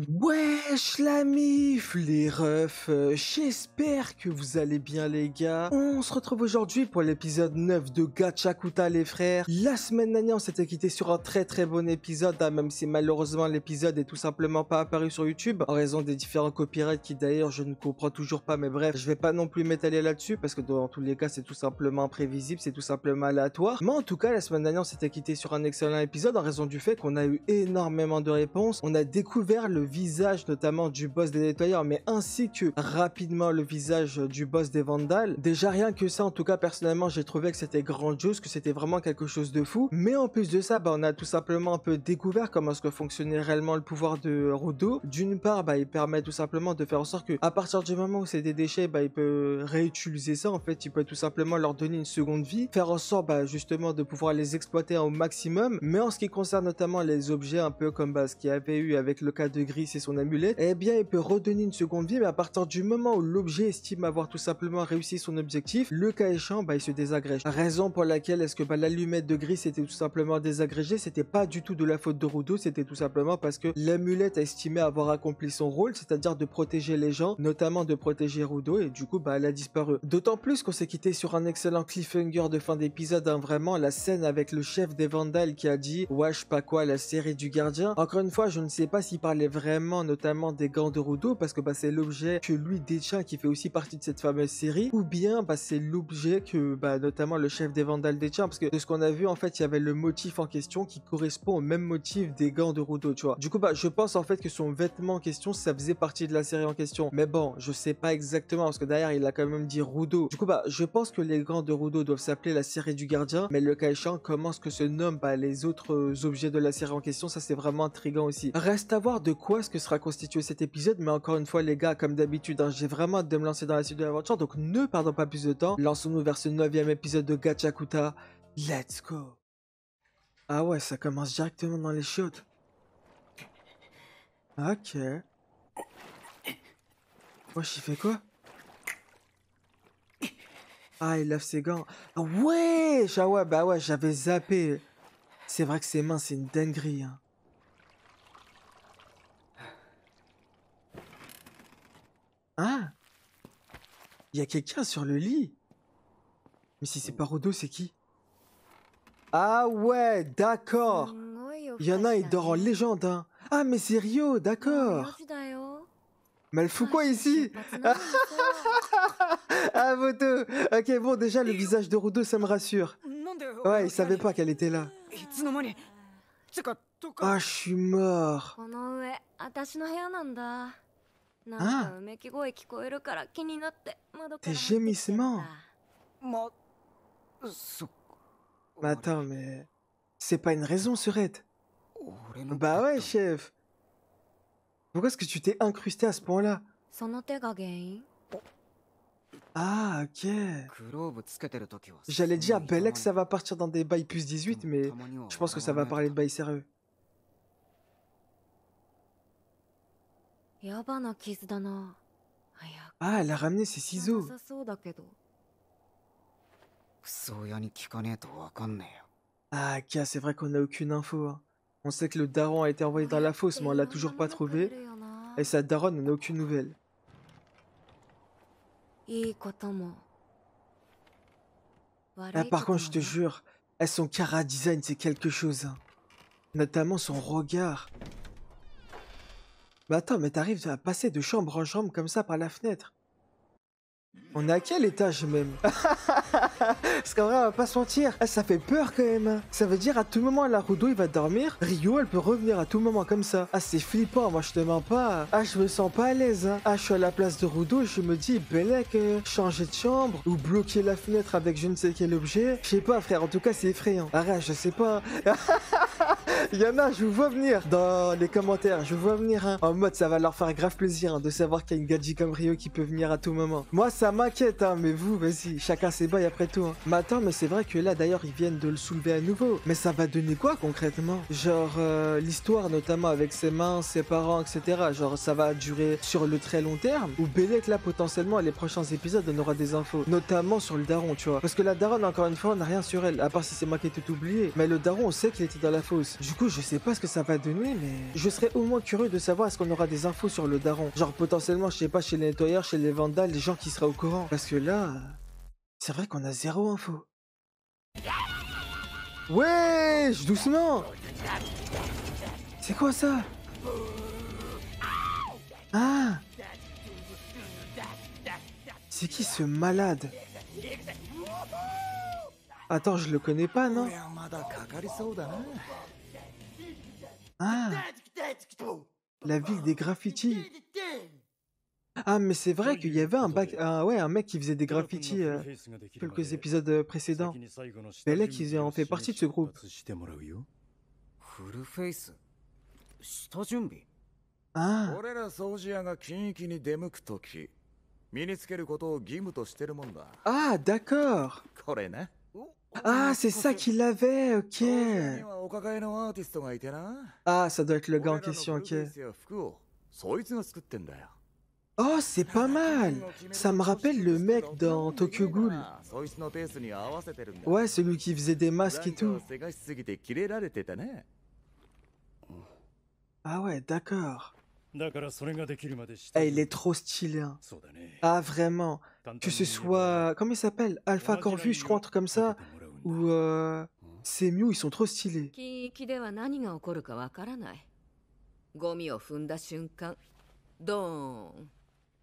Wesh la mif, les refs, j'espère que vous allez bien les gars. On se retrouve aujourd'hui pour l'épisode 9 de Gachakuta les frères. La semaine dernière on s'était quitté sur un très bon épisode, même si malheureusement l'épisode est tout simplement pas apparu sur YouTube, en raison des différents copyrights qui d'ailleurs je ne comprends toujours pas, mais bref, je vais pas non plus m'étaler là-dessus, parce que dans tous les cas c'est tout simplement imprévisible, c'est tout simplement aléatoire. Mais en tout cas la semaine dernière on s'était quitté sur un excellent épisode, en raison du fait qu'on a eu énormément de réponses, on a découvert le visage notamment du boss des nettoyeurs, mais ainsi que rapidement le visage du boss des vandales. Déjà rien que ça, en tout cas personnellement j'ai trouvé que c'était grandiose, que c'était vraiment quelque chose de fou. Mais en plus de ça, on a tout simplement un peu découvert comment est-ce que fonctionnait réellement le pouvoir de Rudo. D'une part, il permet tout simplement de faire en sorte que à partir du moment où c'est des déchets, il peut réutiliser ça. En fait, il peut tout simplement leur donner une seconde vie, faire en sorte justement de pouvoir les exploiter au maximum. Mais en ce qui concerne notamment les objets, un peu comme ce qu'il y avait eu avec le cas de Gris et son amulette, eh bien il peut redonner une seconde vie, mais à partir du moment où l'objet estime avoir tout simplement réussi son objectif, le cas échéant, il se désagrège. Raison pour laquelle est-ce que l'allumette de Gris était tout simplement désagrégée, c'était pas du tout de la faute de Rudo, c'était tout simplement parce que l'amulette a estimé avoir accompli son rôle, c'est-à-dire de protéger les gens, notamment de protéger Rudo, et du coup elle a disparu. D'autant plus qu'on s'est quitté sur un excellent cliffhanger de fin d'épisode, vraiment la scène avec le chef des vandales qui a dit ouais je sais pas quoi, la série du gardien. Encore une fois, je ne sais pas s'il parlait vraiment notamment des gants de Rudo, parce que c'est l'objet que lui détient qui fait aussi partie de cette fameuse série, ou bien c'est l'objet que notamment le chef des vandales détient, parce que de ce qu'on a vu en fait il y avait le motif en question qui correspond au même motif des gants de Rudo, tu vois. Du coup je pense en fait que son vêtement en question ça faisait partie de la série en question, mais bon je sais pas exactement parce que derrière il a quand même dit Rudo. Du coup je pense que les gants de Rudo doivent s'appeler la série du gardien, mais le cas échéant comment est-ce que se nomment les autres objets de la série en question, ça c'est vraiment intriguant aussi. Reste à voir de quoi est-ce que sera constitué cet épisode, mais encore une fois les gars, comme d'habitude, j'ai vraiment hâte de me lancer dans la suite de l'aventure, donc ne perdons pas plus de temps, lançons-nous vers ce 9e épisode de Gachakuta, let's go. Ah ouais, ça commence directement dans les chiottes. Ok. Wesh, il fait quoi? Ah, il lave ses gants. Ah ouais, ouais, j'avais zappé. C'est vrai que ses mains, c'est une dinguerie, hein. Ah, il y a quelqu'un sur le lit. Mais si c'est pas Rudo, c'est qui? Ah ouais, d'accord. Il y en a, il dort en légende, hein. Ah, mais c'est Ryo, d'accord. Mais elle fout quoi ici? Ah, Moto. Ok, bon, déjà, le visage de Rudo, ça me rassure. Ouais, il savait pas qu'elle était là. Ah, je suis mort. Ah, tes gémissements. Mais attends, mais... c'est pas une raison, Serette. Bah ouais, chef. Pourquoi est-ce que tu t'es incrusté à ce point-là? Ah, ok. J'allais dire, Belek, ça va partir dans des bails plus 18, mais je pense que ça va parler de bails sérieux. Ah, elle a ramené ses ciseaux. Ah, ok, c'est vrai qu'on n'a aucune info, hein. On sait que le daron a été envoyé dans la fosse, mais on l'a toujours pas trouvé. Et sa daronne, on n'a aucune nouvelle. Ah, par contre, je te jure, son chara design, c'est quelque chose, hein. Notamment son regard. Mais attends, mais t'arrives à passer de chambre en chambre comme ça par la fenêtre. On est à quel étage même? Parce qu'en vrai, on va pas se mentir, ça fait peur quand même, hein. Ça veut dire à tout moment, la Rudo il va dormir, Ryo elle peut revenir à tout moment comme ça. Ah, c'est flippant, moi je te mens pas. Ah, je me sens pas à l'aise, hein. Ah, je suis à la place de Rudo, je me dis, Belek, changer de chambre ou bloquer la fenêtre avec je ne sais quel objet. Je sais pas, frère, en tout cas, c'est effrayant. Arrête, je sais pas. Il y en a, je vous vois venir dans les commentaires, je vous vois venir, hein. En mode, ça va leur faire grave plaisir, hein, de savoir qu'il y a une gadji comme Ryo qui peut venir à tout moment. Moi, ça m'inquiète, hein, mais vous, vas-y, chacun ses bails après tout. Hein. Mais attends, mais c'est vrai que là, d'ailleurs, ils viennent de le soulever à nouveau. Mais ça va donner quoi, concrètement? Genre, l'histoire, notamment avec ses mains, ses parents, etc. Genre, ça va durer sur le très long terme? Ou Bellec, là, potentiellement, les prochains épisodes, on aura des infos. Notamment sur le daron, tu vois. Parce que la daronne, encore une fois, on n'a rien sur elle. À part si c'est moi qui ai tout oublié. Mais le daron, on sait qu'il était dans la fosse. Du coup, je sais pas ce que ça va donner, mais je serais au moins curieux de savoir est-ce qu'on aura des infos sur le daron. Genre, potentiellement, je sais pas, chez les nettoyeurs, chez les vandales, les gens qui seraient au courant. Parce que là, c'est vrai qu'on a zéro info. Wesh, doucement. C'est quoi ça? Ah, c'est qui ce malade? Attends, je le connais pas, non? Ah, la ville des graffitis. Ah, mais c'est vrai qu'il y avait un mec qui faisait des graffitis quelques épisodes précédents. Bellec, ils en fait partie de ce groupe. Ah, ah, d'accord. Ah, c'est ça qu'il avait, ok. Ah, ça doit être le gars en question, ok. Oh, c'est pas mal. Ça me rappelle le mec dans Tokyo Ghoul. Ouais, celui qui faisait des masques et tout. Ah ouais, d'accord. Eh, il est trop stylé. Hein. Ah, vraiment. Que ce soit... Comment il s'appelle? Alpha Corvus, je crois, un truc comme ça. Ou... Semiu, ils sont trop stylés.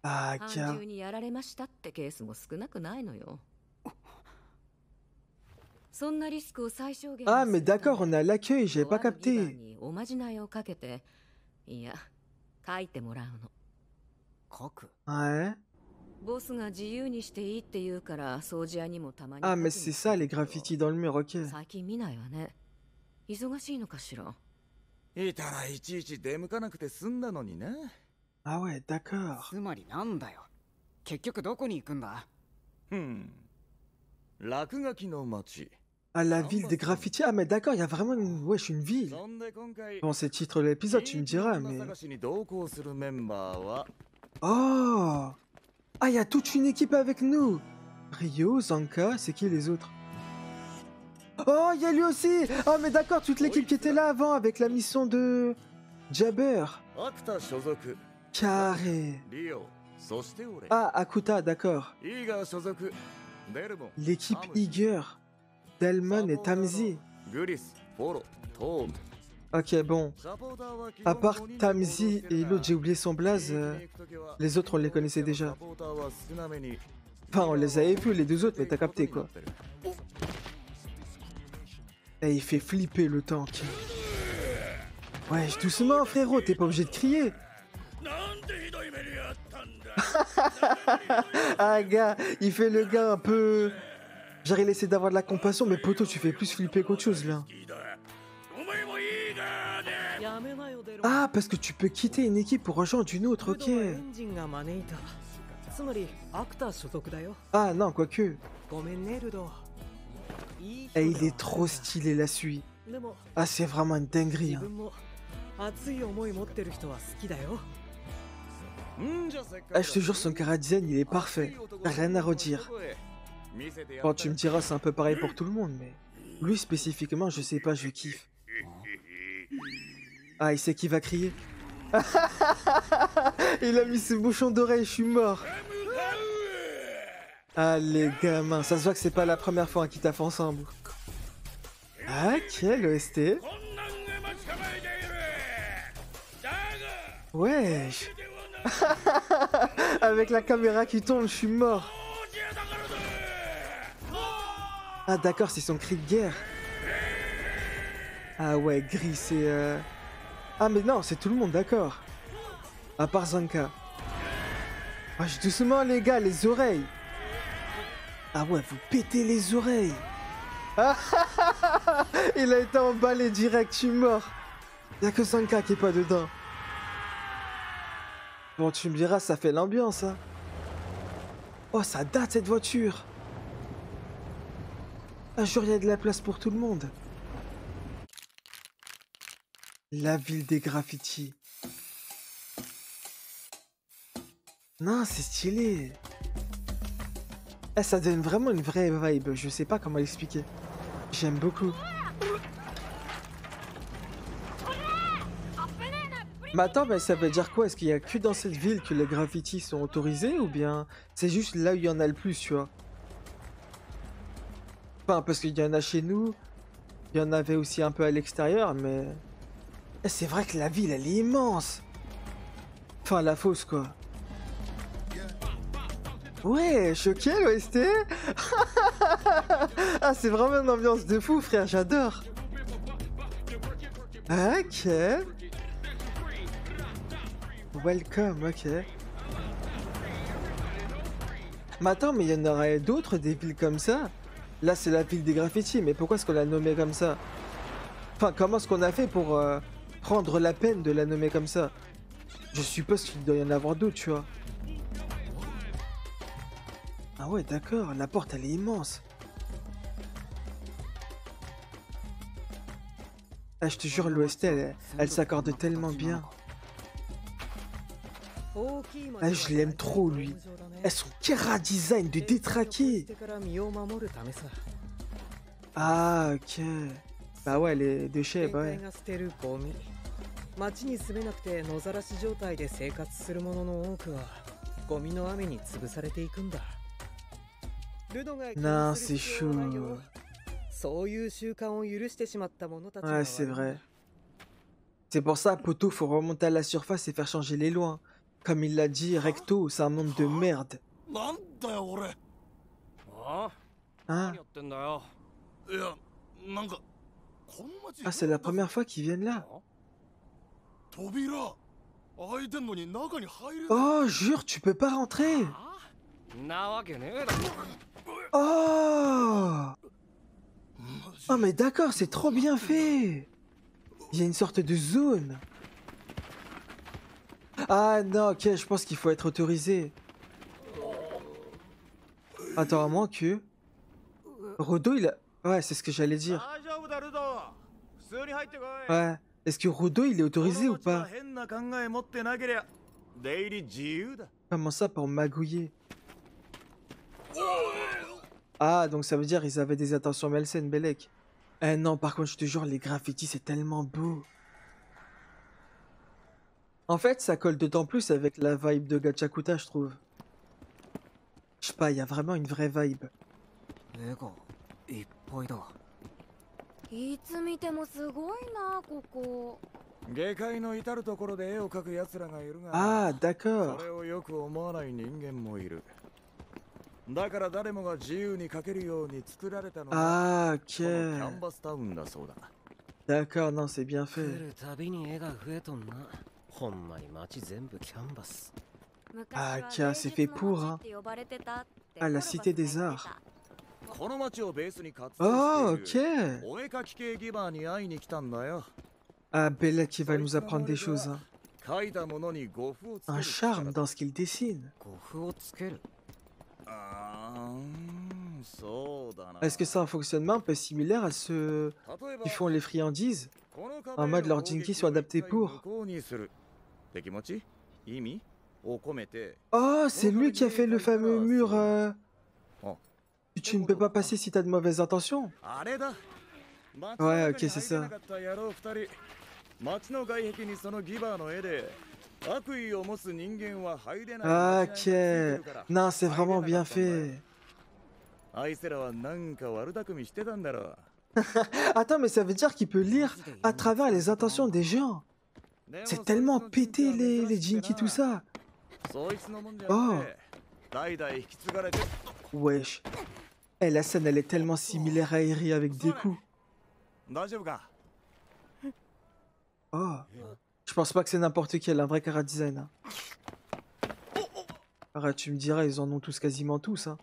Ah, car... Ah, mais d'accord, on est à l'accueil, j'avais pas capté. Ouais. Ah, mais c'est ça, les graffitis dans le mur, ok. Ah ouais, d'accord. Ah, la ville des graffitis. Ah, mais d'accord, il y a vraiment une... Wesh, une ville. Bon, c'est le titre de l'épisode, tu me diras, mais... Oh! Ah, il y a toute une équipe avec nous! Ryo, Zanka, c'est qui les autres? Oh, il y a lui aussi! Ah, mais d'accord, toute l'équipe qui était là avant avec la mission de... Jabber. Carré. Ah, Akuta, d'accord. L'équipe Iger. Delmon et Tamzi. Ok, bon. À part Tamzi et l'autre, j'ai oublié son blaze. Les autres, on les connaissait déjà. Enfin, on les avait vus, les deux autres, mais t'as capté, quoi. Et il fait flipper le tank. Ouais, doucement, frérot, t'es pas obligé de crier. Ah, gars, il fait le gars un peu... Genre, il essaie d'avoir de la compassion, mais poto, tu fais plus flipper qu'autre chose, là. Ah, parce que tu peux quitter une équipe pour rejoindre une autre, ok. Ah, non, quoique. Et il est trop stylé, la suite. Ah, c'est vraiment une dinguerie, hein. Ah, je te jure, son chara design, il est parfait. Rien à redire. Bon, tu me diras, c'est un peu pareil pour tout le monde, mais... Lui, spécifiquement, je sais pas, je kiffe. Ah, il sait qui va crier. Il a mis ses bouchons d'oreille, je suis mort. Ah, les gamins, ça se voit que c'est pas la première fois qu'ils taffent ensemble. Ah, quel OST. Wesh. Avec la caméra qui tourne, je suis mort. Ah d'accord, c'est son cri de guerre. Ah ouais, Gris, c'est... Ah mais non, c'est tout le monde, d'accord. À part Zanka. Ah, doucement les gars, les oreilles. Ah ouais, vous pétez les oreilles. Ah, il a été emballé direct, je suis mort. Y'a que Zanka qui est pas dedans. Bon, tu me diras, ça fait l'ambiance, hein. Oh, ça date cette voiture. Ah, jure, il y a de la place pour tout le monde. La ville des graffitis. Non, c'est stylé. Eh, ça donne vraiment une vraie vibe. Je sais pas comment l'expliquer. J'aime beaucoup. Mais attends, mais ça veut dire quoi? Est-ce qu'il y a que dans cette ville que les graffitis sont autorisés ou bien c'est juste là où il y en a le plus, tu vois? Enfin, parce qu'il y en a chez nous, il y en avait aussi un peu à l'extérieur, mais... Eh, c'est vrai que la ville, elle est immense. Enfin, la fosse, quoi. Ouais, choqué l'OST. Ah, c'est vraiment une ambiance de fou, frère, j'adore. Ok. Welcome, ok. Mais attends, mais il y en aurait d'autres, des villes comme ça? Là, c'est la ville des graffitis, mais pourquoi est-ce qu'on l'a nommée comme ça? Enfin, comment est-ce qu'on a fait pour prendre la peine de la nommer comme ça? Je suppose qu'il doit y en avoir d'autres, tu vois. Ah ouais, d'accord, la porte, elle est immense. Ah, je te jure, l'OST, elle s'accorde tellement bien. Ah, je l'aime trop, lui. Et son Kera design de détraqué. Ah, ok. Bah ouais, les déchets, bah ouais. Non, c'est chaud. Ouais, c'est vrai. C'est pour ça, poto, faut remonter à la surface et faire changer les lois. Comme il l'a dit, Recto, c'est un monde de merde. Hein? Ah, c'est la première fois qu'ils viennent là. Oh, jure, tu peux pas rentrer. Oh! Oh, mais d'accord, c'est trop bien fait. Il y a une sorte de zone. Ah non, ok, je pense qu'il faut être autorisé. Attends, à moins que... Rodo, il a... Ouais, c'est ce que j'allais dire. Ouais. Est-ce que Rodo, il est autorisé ou pas? Comment ça, pour magouiller? Ah, donc ça veut dire ils avaient des intentions malsaines, Belek. Eh non, par contre, je te jure, les graffitis, c'est tellement beau. En fait, ça colle d'autant plus avec la vibe de Gachakuta, je trouve. Je sais pas, il y a vraiment une vraie vibe. Ah, d'accord. Ah, ok. D'accord, non, c'est bien fait. Ah, ok, c'est fait pour, hein. Ah, la cité des arts. Oh, ok. Ah, Belek qui va nous apprendre des choses, hein. Un charme dans ce qu'il dessine. Est-ce que c'est un fonctionnement un peu similaire à ceux qui font les friandises? En mode leurs jinkies sont adaptés pour... Oh, c'est lui qui a fait le fameux mur... Tu ne peux pas passer si t'as de mauvaises intentions. Ouais, ok, c'est ça. Ok. Non, c'est vraiment bien fait. Attends, mais ça veut dire qu'il peut lire à travers les intentions des gens. C'est tellement pété les Jinkies, tout ça. Oh. Wesh. Eh, la scène, elle est tellement similaire à Eri avec Deku. Oh. Je pense pas que c'est n'importe quel, un vrai chara design. Hein. Arrête, tu me diras, ils en ont tous quasiment tous. Hein.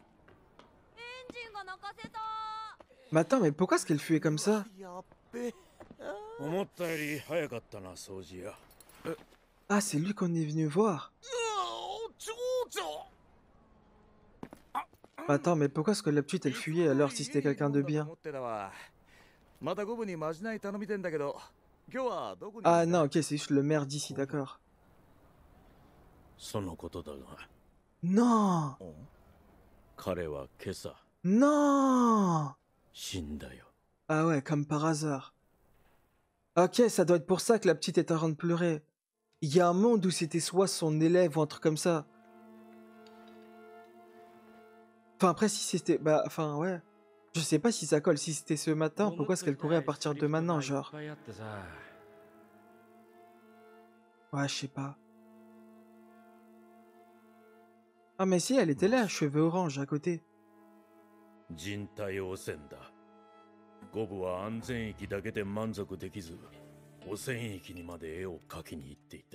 Mais attends, mais pourquoi est-ce qu'elle fuait comme ça? Ah, c'est lui qu'on est venu voir. Attends, mais pourquoi est-ce que la petite elle fuyait alors si c'était quelqu'un de bien? Ah non, ok, c'est juste le maire d'ici, d'accord. Non! Non! Ah ouais, comme par hasard. Ok, ça doit être pour ça que la petite est en train de pleurer. Il y a un monde où c'était soit son élève ou un truc comme ça. Enfin, après, si c'était... Bah, enfin, ouais. Je sais pas si ça colle. Si c'était ce matin, pourquoi est-ce qu'elle courait à partir de maintenant, genre? Ouais, je sais pas. Ah, mais si, elle était là, cheveux orange, à côté.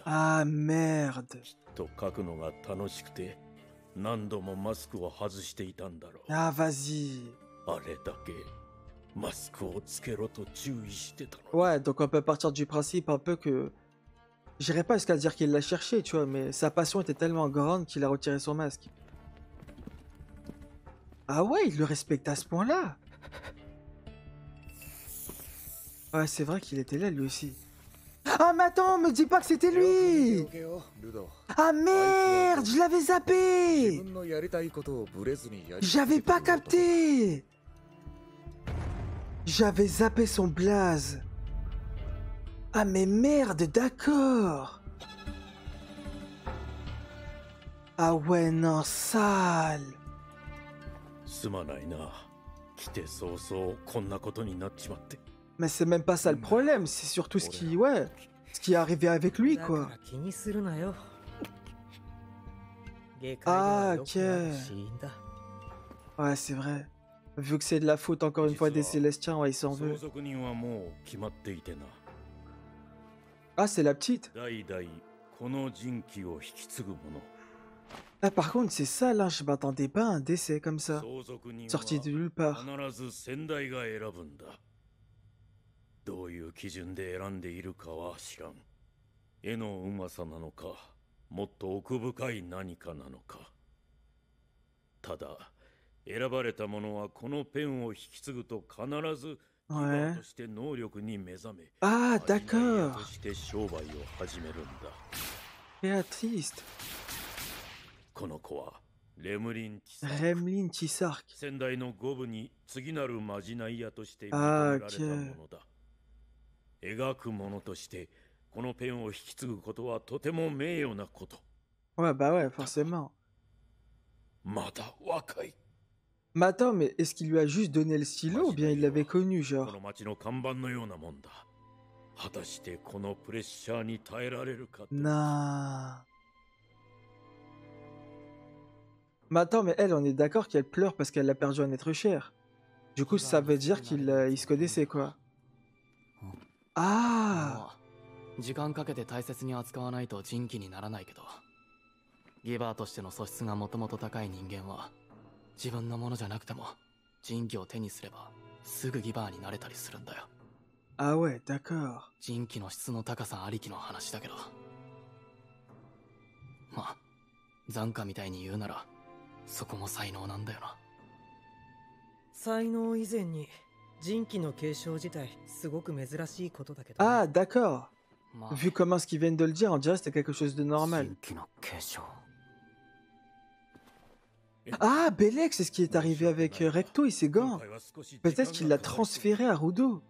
Ah, merde. Ah, vas-y. Ouais, donc on peut partir du principe un peu que... J'irais pas jusqu'à dire qu'il l'a cherché, tu vois, mais sa passion était tellement grande qu'il a retiré son masque. Ah ouais, il le respecte à ce point-là. Ouais, c'est vrai qu'il était là, lui aussi. Ah, mais attends, me dis pas que c'était lui! Ah merde, je l'avais zappé! J'avais pas capté! J'avais zappé son blaze. Ah mais merde, d'accord. Ah ouais, non, sale. Mais c'est même pas ça le problème, c'est surtout ce qui... Ouais, ce qui est arrivé avec lui, quoi. Ah, ok. Ouais, c'est vrai. Vu que c'est de la faute encore une fois des Célestiens, ouais, il s'en veut. Ah, c'est la petite. Ah, par contre, c'est ça, là, je m'attendais pas à un décès comme ça. Sorti de nulle part. Ouais. Ah, d'accord. Béatrice. Remlin Tisark. Ah, ok. Ouais, bah ouais, forcément. Mais attends, mais est-ce qu'il lui a juste donné le stylo ou bien il l'avait connu, genre? Non. Mais attends, mais elle, on est d'accord qu'elle pleure parce qu'elle a perdu un être cher. Du coup, ça veut dire qu'il il se connaissait, quoi. Ah! 時間かけて大切に扱わないと人気にならないけど、ギバーとしての素質がもともと高い人間は自分のものじゃなくても人気を手にすればすぐギバーになれたりするんだよ。 Ah ouais, d'accord. 人気の質の高さありきの話だけど、まあ残価みたいに言うならそこも才能なんだよな。才能以前に人気の継承自体すごく珍しいことだけど、Ah, d'accord. Vu comment ce qu'ils viennent de le dire, on dirait que c'était quelque chose de normal. 人気の継承。 Ah, Belek, c'est ce qui est arrivé avec Recto et ses gants. Peut-être qu'il l'a transféré à Rudo.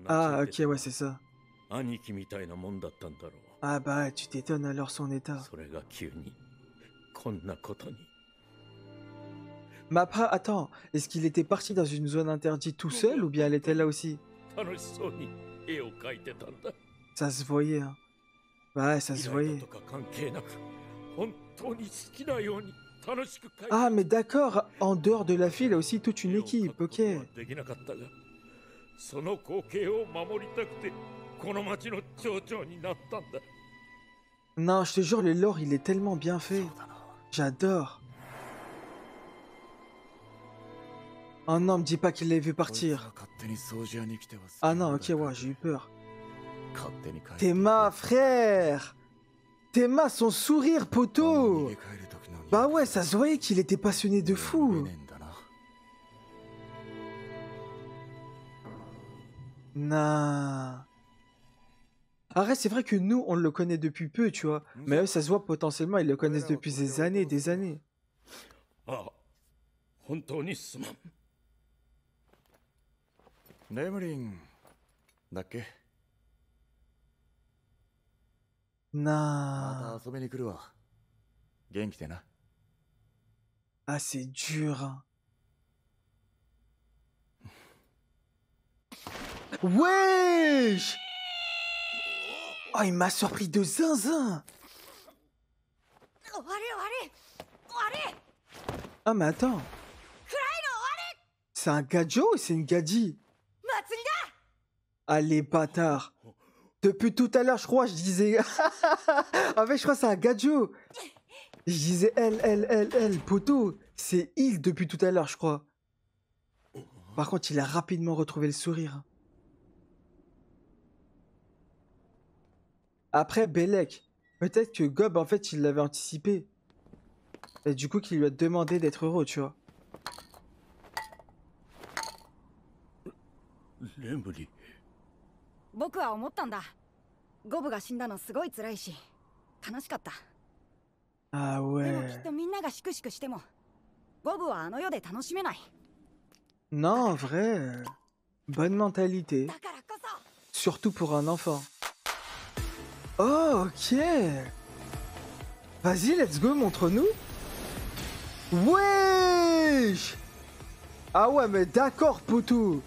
Ah, ok, ouais, c'est ça. Ah bah, tu t'étonnes alors son état. Mais après, attends, est-ce qu'il était parti dans une zone interdite tout seul ou bien elle était là aussi? Ça se voyait, hein. Ouais, ça se voyait. Ah, mais d'accord, en dehors de la file, il y a aussi toute une équipe, ok. Non, je te jure, le lore, il est tellement bien fait. J'adore. Oh non, me dis pas qu'il l'a vu partir. Ah non, ok, ouais, j'ai eu peur. 勝手に帰って Théma, frère. Théma, son sourire, 逃 poteau. げ帰る時の Bah ouais, ça se voyait qu'il était passionné de 見 fou. ねえんだな Nah. Arrête, c'est vrai que nous, on le connaît depuis peu, tu vois. Mais eux, ça se voit potentiellement, ils le connaissent depuis des années et des années. ああ本当にすまんレムリンだっけ Nah. また遊びに来るわ元気でな Ah, c'est dur. Hein. Wesh! Oh, il m'a surpris de zinzin! Ah, mais attends. C'est un gadjo ou c'est une gadji? Allez, bâtard. Depuis tout à l'heure, je crois, je disais... En fait, je crois que c'est un gadjo. Je disais elle, poteau. C'est il depuis tout à l'heure, je crois. Par contre, il a rapidement retrouvé le sourire. Après, Belek. Peut-être que Gob, en fait, il l'avait anticipé. Et du coup, qu'il lui a demandé d'être heureux, tu vois. レムリ僕は思ったんだ。ゴブが死んだのすごい辛いし、悲しかった。 Ah でもき ouais. っとみんなが粛々しても、ゴブはあの世で楽しめない。 Non, en vrai. Bonne mentalité. だからこそ、 Surtout pour un enfant. Oh, ok. Vas-y, let's go, montre-nous. Wesh! Ah ouais, mais d'accord, poteau.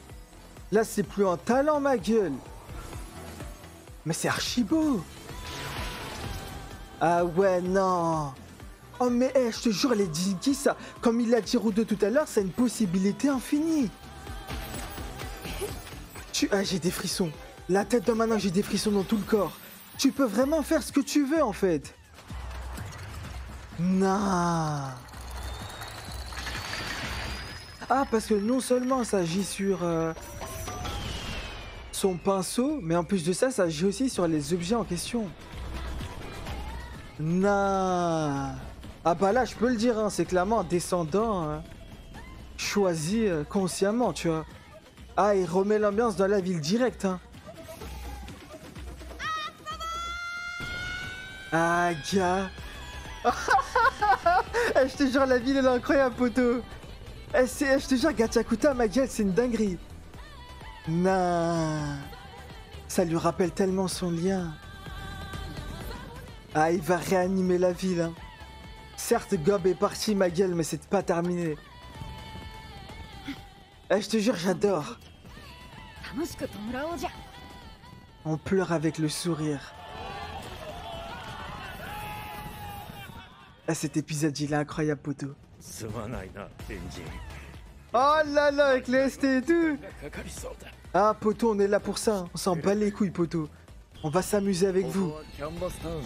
Là, c'est plus un talent, ma gueule. Mais c'est archi beau. Ah ouais, non. Oh, mais je te jure, les Jinkies, ça, comme il l'a dit Rudo tout à l'heure, c'est une possibilité infinie. Ah, j'ai des frissons. La tête dans ma main, j'ai des frissons dans tout le corps. Tu peux vraiment faire ce que tu veux, en fait. Non. Ah, parce que non seulement ça agit sur son pinceau, mais en plus de ça, ça agit aussi sur les objets en question. Non. Ah bah là, je peux le dire, hein, c'est clairement un descendant choisi consciemment, tu vois. Ah, il remet l'ambiance dans la ville directe, hein. Ah, gars. Eh, je te jure, la ville, elle est incroyable, poteau. Eh, je te jure, Gachakuta, ma gueule, c'est une dinguerie. Non. Ça lui rappelle tellement son lien. Ah, il va réanimer la ville, hein. Certes, Gob est parti, ma gueule, mais c'est pas terminé. Eh, je te jure, j'adore. 楽しく弔おうじゃ。 On pleure avec le sourire. Ah, cet épisode, il est incroyable, poteau. すまないなエンジン Oh là là, avec les ST et tout. かかりそうだ Ah, poteau, on est là pour ça. On s'en bat les couilles, poteau. On va s'amuser avec こ vous. こはキャンバスタウン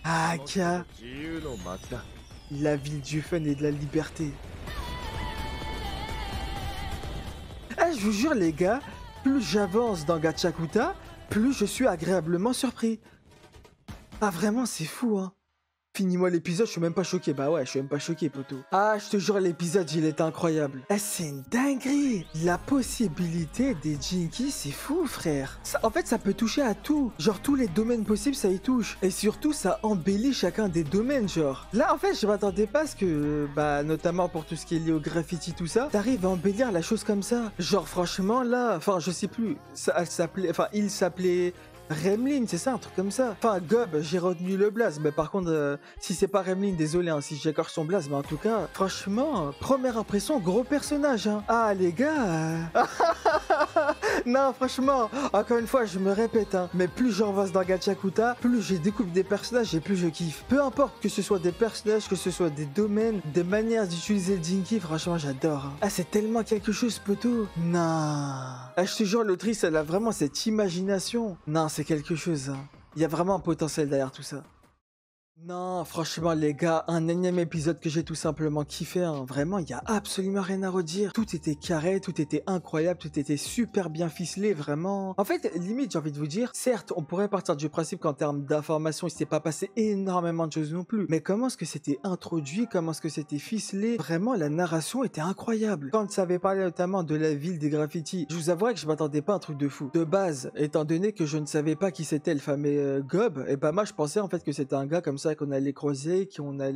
Ah, この Ka, 自由の街だ la ville du fun et de la liberté. Ah, je vous jure, les gars, plus j'avance dans Gachakuta, plus je suis agréablement surpris. Ah, vraiment, c'est fou, hein. Finis-moi l'épisode, je suis même pas choqué. Bah ouais, je suis même pas choqué, poteau. Ah, je te jure, l'épisode, il est incroyable. Eh, c'est une dinguerie. La possibilité des Jinkies, c'est fou, frère. Ça, en fait, ça peut toucher à tout. Genre, tous les domaines possibles, ça y touche. Et surtout, ça embellit chacun des domaines, genre. Là, en fait, je m'attendais pas à ce que, bah, notamment pour tout ce qui est lié au graffiti, tout ça, t'arrives à embellir la chose comme ça. Genre, franchement, là, enfin, je sais plus. Ça, elle s'appelait, enfin, il s'appelait... Remlin, c'est ça, un truc comme ça. Enfin, Gob, j'ai retenu le blaze, mais par contre, si c'est pas Remlin, désolé hein, si j'écorche son blaze, mais en tout cas, franchement, première impression, gros personnage. Hein. Ah, les gars. Non, franchement, encore une fois, je me répète, hein, mais plus j'avance dans Gachakuta, plus je découpe des personnages et plus je kiffe. Peu importe que ce soit des personnages, que ce soit des domaines, des manières d'utiliser le Jinky, franchement, j'adore. Hein. Ah, c'est tellement quelque chose, poteau. Non. Ah, je te jure, l'autrice, elle a vraiment cette imagination. Non, c'est quelque chose. Hein. Il y a vraiment un potentiel derrière tout ça. Non, franchement les gars, un énième épisode que j'ai tout simplement kiffé, hein. Vraiment, il y a absolument rien à redire. Tout était carré, tout était incroyable, tout était super bien ficelé, vraiment. En fait, limite, j'ai envie de vous dire, certes, on pourrait partir du principe qu'en termes d'information, il s'est pas passé énormément de choses non plus. Mais comment est-ce que c'était introduit, comment est-ce que c'était ficelé, vraiment, la narration était incroyable. Quand ça avait parlé notamment de la ville des graffitis, je vous avouerai que je m'attendais pas à un truc de fou. De base, étant donné que je ne savais pas qui c'était le fameux Gob, et bah moi je pensais en fait que c'était un gars comme ça qu'on allait croiser,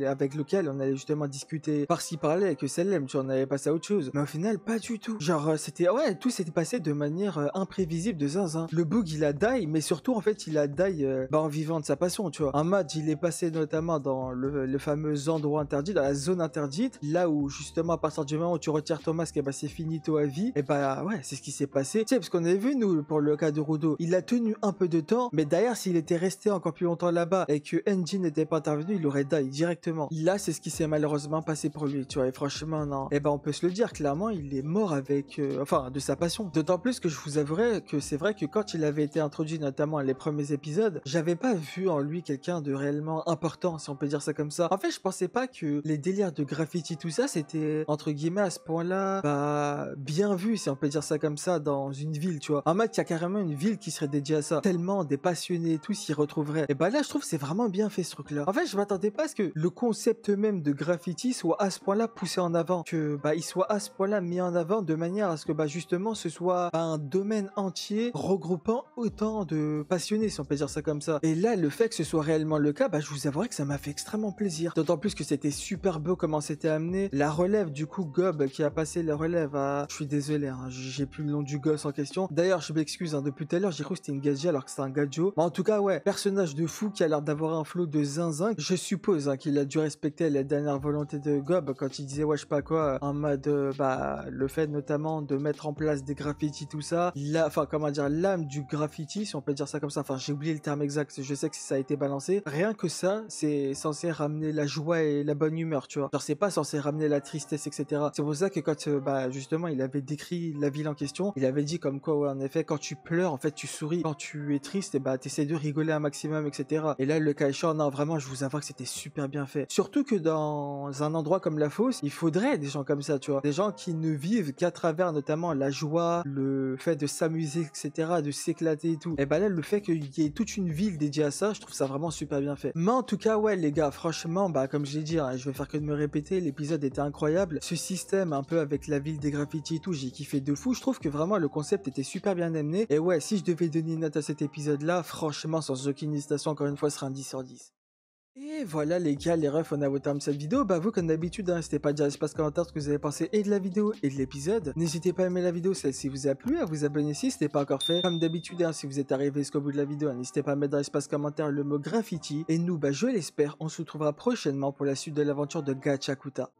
avec lequel on allait justement discuter par-ci par-là et que Selem, tu en allais passer à autre chose. Mais au final, pas du tout. Genre, ouais, tout s'était passé de manière imprévisible de zinzin. Le bug, il a die, mais surtout, en fait, il a die en vivant de sa passion, tu vois. Un match, il est passé notamment dans le fameux endroit interdit, dans la zone interdite, là où justement, à partir du moment où tu retires ton masque, et bah c'est finito à vie. Et bah ouais, c'est ce qui s'est passé. Tu sais, parce qu'on avait vu, nous, pour le cas de Rudo, il a tenu un peu de temps, mais d'ailleurs, s'il était resté encore plus longtemps là-bas et que Enji n'était pas intervenu, il aurait die directement. Là, c'est ce qui s'est malheureusement passé pour lui, tu vois. Et franchement, non. Et ben, on peut se le dire, clairement, il est mort avec, enfin, de sa passion. D'autant plus que je vous avouerai que c'est vrai que quand il avait été introduit, notamment les premiers épisodes, j'avais pas vu en lui quelqu'un de réellement important, si on peut dire ça comme ça. En fait, je pensais pas que les délires de graffiti, tout ça, c'était, entre guillemets, à ce point-là, bah, bien vu, si on peut dire ça comme ça, dans une ville, tu vois. En mode, il y a carrément une ville qui serait dédiée à ça. Tellement des passionnés et tout s'y retrouveraient. Et bah là, je trouve que c'est vraiment bien fait, ce truc-là. En fait, je m'attendais pas à ce que le concept même de graffiti soit à ce point-là poussé en avant, que bah il soit à ce point-là mis en avant de manière à ce que bah justement ce soit un domaine entier regroupant autant de passionnés, si on peut dire ça comme ça. Et là, le fait que ce soit réellement le cas, bah je vous avouerai que ça m'a fait extrêmement plaisir. D'autant plus que c'était super beau comment c'était amené. La relève du coup Gob qui a passé la relève à... Je suis désolé, hein, j'ai plus le nom du gosse en question. D'ailleurs, je m'excuse, hein, depuis tout à l'heure, j'ai cru que c'était une gadget alors que c'était un gadjo. Mais en tout cas, ouais, personnage de fou qui a l'air d'avoir un flow de zinzin. Je suppose hein, qu'il a dû respecter les dernières volontés de Gob quand il disait ouais je sais pas quoi en mode bah le fait notamment de mettre en place des graffitis tout ça, enfin comment dire, l'âme du graffiti si on peut dire ça comme ça, enfin j'ai oublié le terme exact, je sais que ça a été balancé, rien que ça c'est censé ramener la joie et la bonne humeur, tu vois, genre c'est pas censé ramener la tristesse etc. C'est pour ça que quand bah justement il avait décrit la ville en question, il avait dit comme quoi ouais en effet quand tu pleures en fait tu souris, quand tu es triste et bah t'essaies de rigoler un maximum etc. Et là le cas échéant, non vraiment je vous avoue que c'était super bien fait. Surtout que dans un endroit comme la fosse, il faudrait des gens comme ça, tu vois. Des gens qui ne vivent qu'à travers notamment la joie, le fait de s'amuser, etc., de s'éclater et tout. Et bah là, le fait qu'il y ait toute une ville dédiée à ça, je trouve ça vraiment super bien fait. Mais en tout cas, ouais, les gars, franchement, bah comme je l'ai dit, hein, je vais faire que de me répéter, l'épisode était incroyable. Ce système un peu avec la ville des graffitis et tout, j'ai kiffé de fou. Je trouve que vraiment le concept était super bien amené. Et ouais, si je devais donner une note à cet épisode-là, franchement, sans aucune hésitation, encore une fois, ce sera un 10 sur 10. Et voilà les gars, les refs, on a au terme de cette vidéo. Bah vous comme d'habitude, n'hésitez pas à dire dans l'espace commentaire ce que vous avez pensé et de la vidéo et de l'épisode. N'hésitez pas à aimer la vidéo, celle-ci vous a plu, à vous abonner si ce n'est pas encore fait. Comme d'habitude, hein, si vous êtes arrivé jusqu'au bout de la vidéo, n'hésitez pas à mettre dans l'espace commentaire le mot graffiti. Et nous, bah je l'espère, on se retrouvera prochainement pour la suite de l'aventure de Gachakuta.